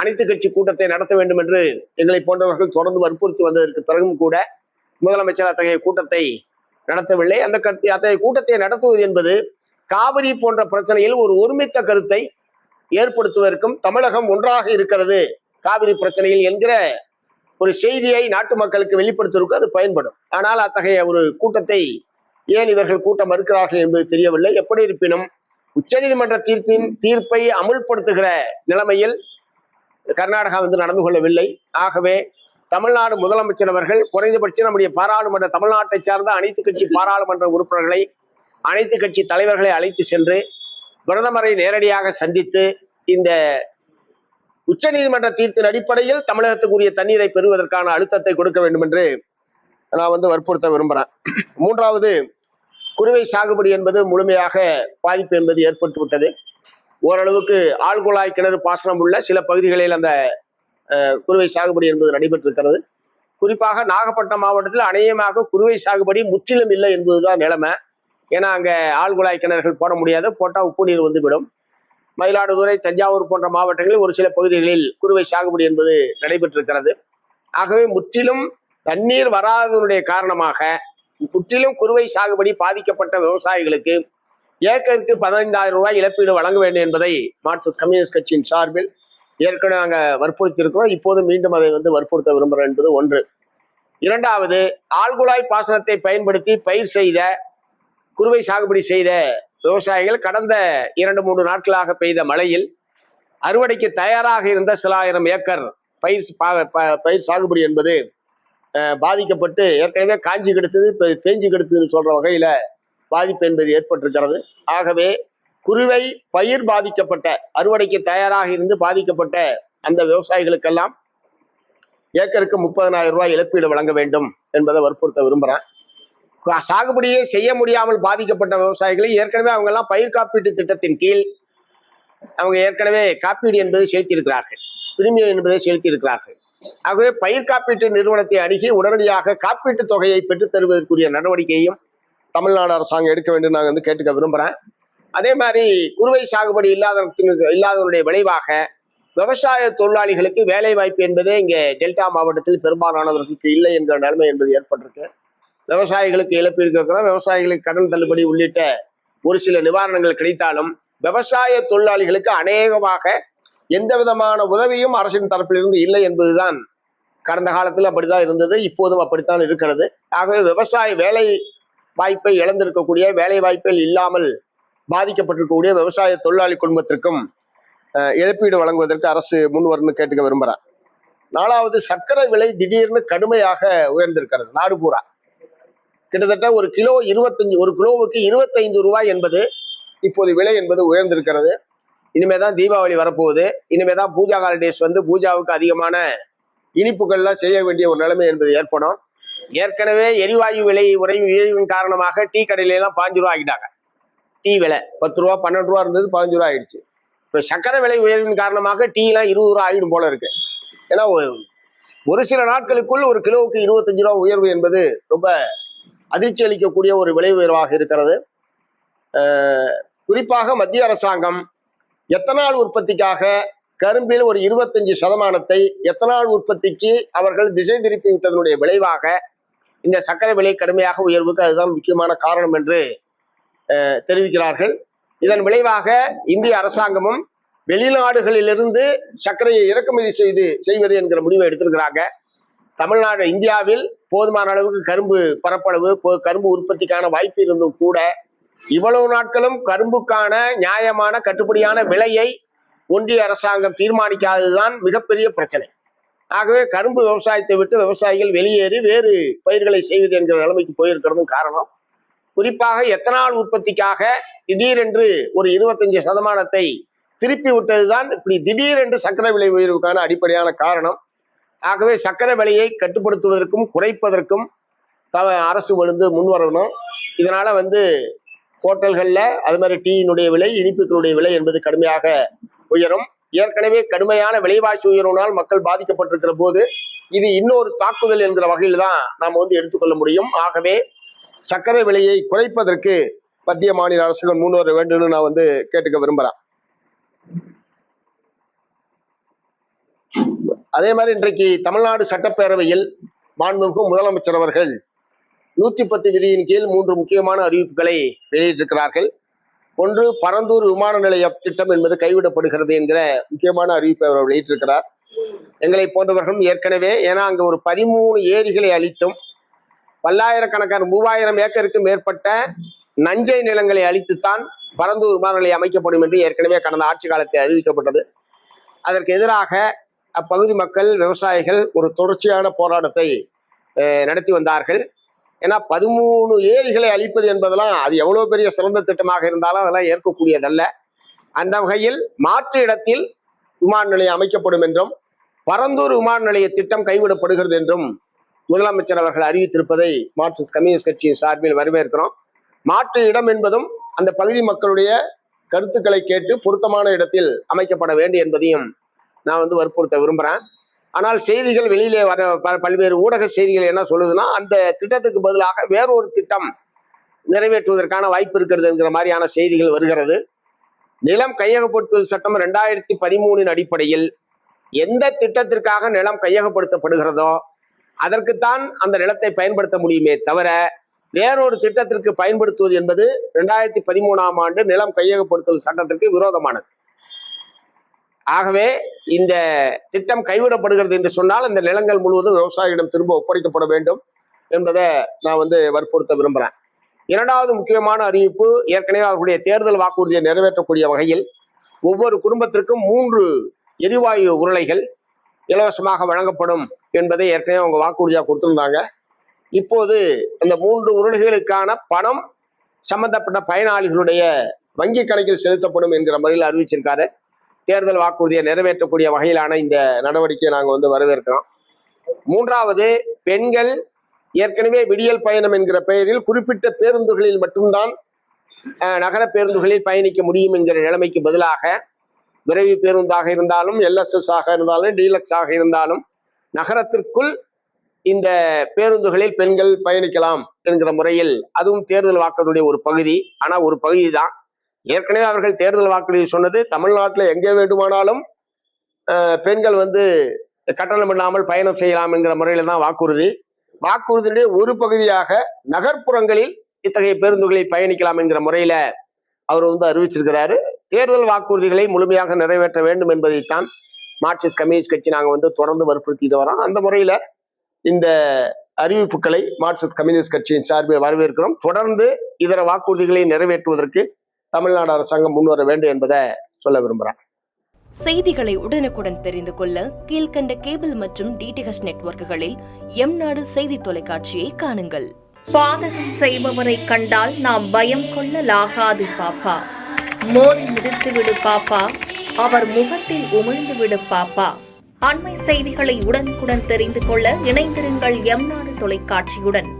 அனைத்து கட்சி கூட்டத்தை நடத்த வேண்டும் என்று எங்களை போன்றவர்கள் தொடர்ந்து வற்புறுத்தி வந்ததற்கு பிறகும் கூட முதலமைச்சர் அத்தகைய கூட்டத்தை நடத்தவில்லை. அத்தகைய கூட்டத்தை நடத்துவது என்பது காவிரி போன்ற பிரச்சனையில் ஒரு ஒருமித்த கருத்தை ஏற்படுத்துவதற்கும் தமிழகம் ஒன்றாக இருக்கிறது காவிரி பிரச்சனையில் என்கிற ஒரு செய்தியை நாட்டு மக்களுக்கு வெளிப்படுத்துவதற்கு அது பயன்படும். ஆனால் அத்தகைய ஒரு கூட்டத்தை ஏன் இவர்கள் கூட்டம் மறுக்கிறார்கள் என்பது தெரியவில்லை. எப்படி இருப்பினும் உச்சநீதிமன்ற தீர்ப்பை அமுல்படுத்துகிற நிலைமையில் கர்நாடகா நடந்து கொள்ளவில்லை. ஆகவே தமிழ்நாடு முதலமைச்சர் அவர்கள் குறைந்தபட்சம் நம்முடைய பாராளுமன்ற தமிழ்நாட்டை சார்ந்த அனைத்து கட்சி பாராளுமன்ற உறுப்பினர்களை அனைத்து கட்சி தலைவர்களை அழைத்து சென்று பிரதமரை நேரடியாக சந்தித்து இந்த உச்சநீதிமன்ற தீர்ப்பின் அடிப்படையில் தமிழகத்துக்குரிய தண்ணீரை பெறுவதற்கான அழுத்தத்தை கொடுக்க வேண்டும் என்று நான் வற்புறுத்த விரும்புகிறேன். மூன்றாவது, குறுவை சாகுபடி என்பது முழுமையாக பாதிப்பு என்பது ஏற்பட்டு விட்டது. ஓரளவுக்கு ஆழ்குழாய் கிணறு பாசனம் உள்ள சில பகுதிகளில் அந்த குறுவை சாகுபடி என்பது நடைபெற்றிருக்கிறது. குறிப்பாக நாகப்பட்டினம் மாவட்டத்தில் அநேகமாக குறுவை சாகுபடி முற்றிலும் இல்லை என்பதுதான் நிலைமை. ஏன்னா அங்கே ஆழ்குழாய் கிணறுகள் போட முடியாது, போட்டால் உப்பு நீர் வந்துவிடும். மயிலாடுதுறை, தஞ்சாவூர் போன்ற மாவட்டங்களில் ஒரு சில பகுதிகளில் குறுவை சாகுபடி என்பது நடைபெற்றிருக்கிறது. ஆகவே முற்றிலும் தண்ணீர் வராததனுடைய காரணமாக முற்றிலும் குறுவை சாகுபடி பாதிக்கப்பட்ட விவசாயிகளுக்கு ஏக்கருக்கு 15,000 ரூபாய் இழப்பீடு வழங்க வேண்டும் என்பதை மார்க்சிஸ்ட் கம்யூனிஸ்ட் கட்சியின் சார்பில் ஏற்கனவே நாங்கள் வற்புறுத்தி இருக்கிறோம். இப்போது மீண்டும் அதை வற்புறுத்த விரும்புகிறோம் என்பது ஒன்று. இரண்டாவது, ஆழ்குழாய் பாசனத்தை பயன்படுத்தி பயிர் செய்த குறுவை சாகுபடி செய்த விவசாயிகள் கடந்த 2-3 நாட்களாக பெய்த மழையில் அறுவடைக்கு தயாராக இருந்த சில ஆயிரம் ஏக்கர் பயிர் சாகுபடி என்பது பாதிக்கப்பட்டு ஏற்கனவே காஞ்சி கெடுத்தது பேஞ்சு கெடுத்ததுன்னு சொல்ற வகையில பாதிப்பு என்பது ஏற்பட்டிருக்கிறது. ஆகவே குறுவை பயிர் பாதிக்கப்பட்ட அறுவடைக்கு தயாராக இருந்து பாதிக்கப்பட்ட அந்த விவசாயிகளுக்கெல்லாம் ஏக்கருக்கு 30,000 ரூபாய் இழப்பீடு வழங்க வேண்டும் என்பதை வற்புறுத்த விரும்புகிறேன். சாகுபடியே செய்ய முடியாமல் பாதிக்கப்பட்ட விவசாயிகளை ஏற்கனவே அவங்க எல்லாம் பயிர் காப்பீட்டு திட்டத்தின் கீழ் அவங்க ஏற்கனவே காப்பீடு என்பதை செலுத்தியிருக்கிறார்கள், பிரீமியம் என்பதை செலுத்தியிருக்கிறார்கள். ஆகவே பயிர் காப்பீட்டு நிறுவனத்தை அணுகி உடனடியாக காப்பீட்டு தொகையை பெற்றுத் தருவதற்குரிய நடவடிக்கையும் தமிழ்நாடு அரசாங்கம் எடுக்க வேண்டும் நாங்கள் கேட்டுக்க விரும்புகிறேன். அதே மாதிரி குறுவை சாகுபடி இல்லாதவருடைய விளைவாக விவசாய தொழிலாளிகளுக்கு வேலை வாய்ப்பு என்பதே இங்கே டெல்டா மாவட்டத்தில் பெரும்பாலானவர்களுக்கு இல்லை என்கிற நிலைமை என்பது ஏற்பட்டிருக்கு. விவசாயிகளுக்கு இழப்பீடு கேட்கிறோம், விவசாயிகளுக்கு கடன் தள்ளுபடி உள்ளிட்ட ஒரு சில நிவாரணங்கள் கிடைத்தாலும் விவசாய தொழிலாளிகளுக்கு அநேகமாக எந்த விதமான உதவியும் அரசின் தரப்பிலிருந்து இல்லை என்பதுதான் கடந்த காலத்தில் அப்படித்தான் இருந்தது, இப்போதும் அப்படித்தான் இருக்கிறது. ஆகவே விவசாய வேலை வாய்ப்பை இழந்திருக்கக்கூடிய, வேலை வாய்ப்பில் இல்லாமல் பாதிக்கப்பட்டிருக்கக்கூடிய விவசாய தொழிலாளி குடும்பத்திற்கும் இழப்பீடு வழங்குவதற்கு அரசு முன்வரணும்னு கேட்டுக்க விரும்புகிறேன். நாலாவது, சர்க்கரை விலை திடீர்னு கடுமையாக உயர்ந்திருக்கிறது. நாடு பூரா கிட்டத்தட்ட ஒரு கிலோவுக்கு 25 ரூபாய் என்பது இப்போது விலை என்பது உயர்ந்திருக்கிறது. இனிமேதான் தீபாவளி வரப்போகுது, இனிமேதான் பூஜா ஹாலிடேஸ் பூஜாவுக்கு அதிகமான இனிப்புகள்லாம் செய்ய வேண்டிய ஒரு நிலைமை என்பது ஏற்படும். ஏற்கனவே எரிவாயு விலை உயர்வின் காரணமாக டீ கடையில எல்லாம் 15 ரூபா ஆகிட்டாங்க. டீ விலை 10 ரூபா 12 ரூபா இருந்தது, 15 ரூபா ஆயிடுச்சு. இப்போ சர்க்கரை விலை உயர்வின் காரணமாக டீ எல்லாம் 20 ரூபா ஆகிடும் போல இருக்கு. ஏன்னா ஒரு சில நாட்களுக்குள் ஒரு கிலோவுக்கு 25 ரூபா உயர்வு என்பது ரொம்ப அதிர்ச்சி அளிக்கக்கூடிய ஒரு விலை உயர்வாக இருக்கிறது. குறிப்பாக மத்திய அரசாங்கம் எத்தனால் உற்பத்திக்காக கரும்பில் ஒரு 25% எத்தனால் உற்பத்திக்கு அவர்கள் திசை திருப்பி விட்டதனுடைய விளைவாக இந்த சர்க்கரை விலை கடுமையாக உயர்வுக்கு அதுதான் முக்கியமான காரணம் என்று தெரிவிக்கிறார்கள். இதன் விளைவாக இந்திய அரசாங்கமும் வெளிநாடுகளிலிருந்து சர்க்கரையை இறக்குமதி செய்வது என்கிற முடிவை எடுத்திருக்கிறாங்க. தமிழ்நாடு இந்தியாவில் போதுமான அளவுக்கு கரும்பு பரப்பளவு, கரும்பு உற்பத்திக்கான வாய்ப்பு இருந்தும் கூட இவ்வளவு நாட்களும் கரும்புக்கான நியாயமான கட்டுப்படியான விலையை ஒன்றிய அரசாங்கம் தீர்மானிக்காததுதான் மிகப்பெரிய பிரச்சனை. ஆகவே கரும்பு விவசாயத்தை விட்டு விவசாயிகள் வெளியேறி வேறு பயிர்களை செய்வது என்கிற நிலைமைக்கு போயிருக்கிறதும் காரணம். குறிப்பாக எத்தனால் உற்பத்திக்காக திடீரென்று ஒரு 25% திருப்பி விட்டதுதான் இப்படி திடீரென்று சர்க்கரை விலை உயர்வுக்கான அடிப்படையான காரணம். ஆகவே சர்க்கரை விலையை கட்டுப்படுத்துவதற்கும் குறைப்பதற்கும் அரசு முன்வரணும். இதனால ஹோட்டல்களில் அது மாதிரி டீயினுடைய விலை, இனிப்புகளுடைய விலை என்பது கடுமையாக உயரும். ஏற்கனவே கடுமையான விலைவாசி உயர்வினால் மக்கள் பாதிக்கப்பட்டிருக்கிற போது இது இன்னொரு தாக்குதல் என்கிற வகையில் தான் நாம் எடுத்துக்கொள்ள முடியும். ஆகவே சர்க்கரை விலையை குறைப்பதற்கு மத்திய மாநில அரசுகள் முன்வர வேண்டும்னு நான் கேட்டுக்க விரும்புகிறேன். அதே மாதிரி இன்றைக்கு தமிழ்நாடு சட்டப்பேரவையில் மாண்புமிகு முதலமைச்சர் அவர்கள் 110 விதியின் கீழ் 3 முக்கியமான அறிவிப்புகளை வெளியிட்டிருக்கிறார்கள். ஒன்று, பரந்தூர் விமான நிலைய திட்டம் என்பது கைவிடப்படுகிறது என்கிற முக்கியமான அறிவிப்பை அவர் வெளியிட்டிருக்கிறார். எங்களை போன்றவர்களும் ஏற்கனவே, ஏன்னா அங்கு ஒரு 13 ஏரிகளை அளித்தும் பல்லாயிரக்கணக்கான 3000 ஏக்கருக்கு மேற்பட்ட நஞ்சை நிலங்களை அளித்துத்தான் பரந்தூர் விமான நிலையம் அமைக்கப்படும் என்று ஏற்கனவே கடந்த ஆட்சி காலத்தில் அறிவிக்கப்பட்டது. அதற்கு எதிராக அப்பகுதி மக்கள், விவசாயிகள் ஒரு தொடர்ச்சியான போராட்டத்தை நடத்தி வந்தார்கள். ஏன்னா 13 ஏரிகளை அழிப்பது என்பதெல்லாம் அது எவ்வளவு பெரிய சிறந்த திட்டமாக இருந்தாலும் அதெல்லாம் ஏற்கக்கூடியதல்ல. அந்த வகையில் மாற்று இடத்தில் விமான நிலையம் அமைக்கப்படும் என்றும் பரந்தூர் விமான நிலைய திட்டம் கைவிடப்படுகிறது என்றும் முதலமைச்சர் அவர்கள் அறிவித்திருப்பதை மார்க்சிஸ்ட் கம்யூனிஸ்ட் கட்சியின் சார்பில் வரவேற்கிறோம். மாற்று இடம் என்பதும் அந்த பகுதி மக்களுடைய கருத்துக்களை கேட்டு பொருத்தமான இடத்தில் அமைக்கப்பட வேண்டும் என்பதையும் நான் வற்புறுத்த விரும்புகிறேன். ஆனால் செய்திகள் வெளியிலே வர பல்வேறு ஊடக செய்திகள் என்ன சொல்லுதுன்னா, அந்த திட்டத்துக்கு பதிலாக வேறொரு திட்டம் நிறைவேற்றுவதற்கான வாய்ப்பு இருக்கிறது என்கிற மாதிரியான செய்திகள் வருகிறது. நிலம் கையகப்படுத்துதல் சட்டம் 2013 அடிப்படையில் எந்த திட்டத்திற்காக நிலம் கையகப்படுத்தப்படுகிறதோ அதற்குத்தான் அந்த நிலத்தை பயன்படுத்த முடியுமே தவிர வேறொரு திட்டத்திற்கு பயன்படுத்துவது என்பது 2013ஆம் ஆண்டு நிலம் கையகப்படுத்துதல் சட்டத்திற்கு விரோதமானது. ஆகவே இந்த திட்டம் கைவிடப்படுகிறது என்று சொன்னால் அந்த நிலங்கள் முழுவதும் விவசாயிகளிடம் திரும்ப ஒப்படைக்கப்பட வேண்டும் என்பதை நான் வற்புறுத்த விரும்புகிறேன். இரண்டாவது முக்கியமான அறிவிப்பு, ஏற்கனவே அவர்களுடைய தேர்தல் வாக்குறுதியை நிறைவேற்றக்கூடிய வகையில் ஒவ்வொரு குடும்பத்திற்கும் 3 எரிவாயு உருளைகள் இலவசமாக வழங்கப்படும் என்பதை ஏற்கனவே அவங்க வாக்குறுதியாக கொடுத்திருந்தாங்க. இப்போது அந்த 3 உருளைகளுக்கான பணம் சம்பந்தப்பட்ட பயனாளிகளுடைய வங்கி கணக்கில் செலுத்தப்படும் என்கிற முறையில் அறிவிச்சிருக்காரு. தேர்தல் வாக்குறுதியை நிறைவேற்றக்கூடிய வகையிலான இந்த நடவடிக்கையை நாங்கள் வரவேற்கிறோம். மூன்றாவது, பெண்கள் ஏற்கனவே விடியல் பயணம் என்கிற பெயரில் குறிப்பிட்ட பேருந்துகளில் மட்டும்தான் நகர பேருந்துகளில் பயணிக்க முடியும் என்கிற நிலைமைக்கு பதிலாக விரைவு பேருந்தாக இருந்தாலும், LSS ஆக இருந்தாலும், டீலக்ஸ் ஆக இருந்தாலும் நகரத்திற்குள் இந்த பேருந்துகளில் பெண்கள் பயணிக்கலாம் என்கிற முறையில், அதுவும் தேர்தல் வாக்குறுதியுடைய ஒரு பகுதி. ஆனால் ஒரு பகுதி தான். ஏற்கனவே அவர்கள் தேர்தல் வாக்குறுதி சொன்னது தமிழ்நாட்டில் எங்கே வேண்டுமானாலும் பெண்கள் கட்டணம் இல்லாமல் பயணம் செய்யலாம் என்கிற முறையில தான் வாக்குறுதியுடைய ஒரு பகுதியாக நகர்ப்புறங்களில் இத்தகைய பேருந்துகளில் பயணிக்கலாம் என்கிற முறையில அவர் அறிவிச்சிருக்கிறாரு. தேர்தல் வாக்குறுதிகளை முழுமையாக நிறைவேற்ற வேண்டும் என்பதைத்தான் மார்க்சிஸ்ட் கம்யூனிஸ்ட் கட்சி நாங்கள் தொடர்ந்து வற்புறுத்திட்டு வரோம். அந்த முறையில இந்த அறிவிப்புகளை மார்க்சிஸ்ட் கம்யூனிஸ்ட் கட்சியின் சார்பில் வரவேற்கிறோம். தொடர்ந்து இதர வாக்குறுதிகளை நிறைவேற்றுவதற்கு தமிழ்நாடு அரசாங்கம் முன்வர வேண்டும் என்பதை சொல்ல விரும்புகிறேன். செய்திகளை உடனுக்குடன் தெரிந்து கொள்ள கீழ்கண்ட கேபிள் மற்றும் DTH நெட்வொர்க்குகளில் எம்நாடு செய்தி தொலைக்காட்சியை காணுங்கள். பாதகம் செய்பவரை கண்டால் நாம் பயம் கொள்ளலாகாது பாப்பா. மோதி மிதித்து விடு பாப்பா, அவர் முகத்தில் உமிழ்ந்து விடு பாப்பா. அண்மை செய்திகளை உடனுக்குடன் தெரிந்து கொள்ள இணைந்திருங்கள் எம்நாடு தொலைக்காட்சியுடன்.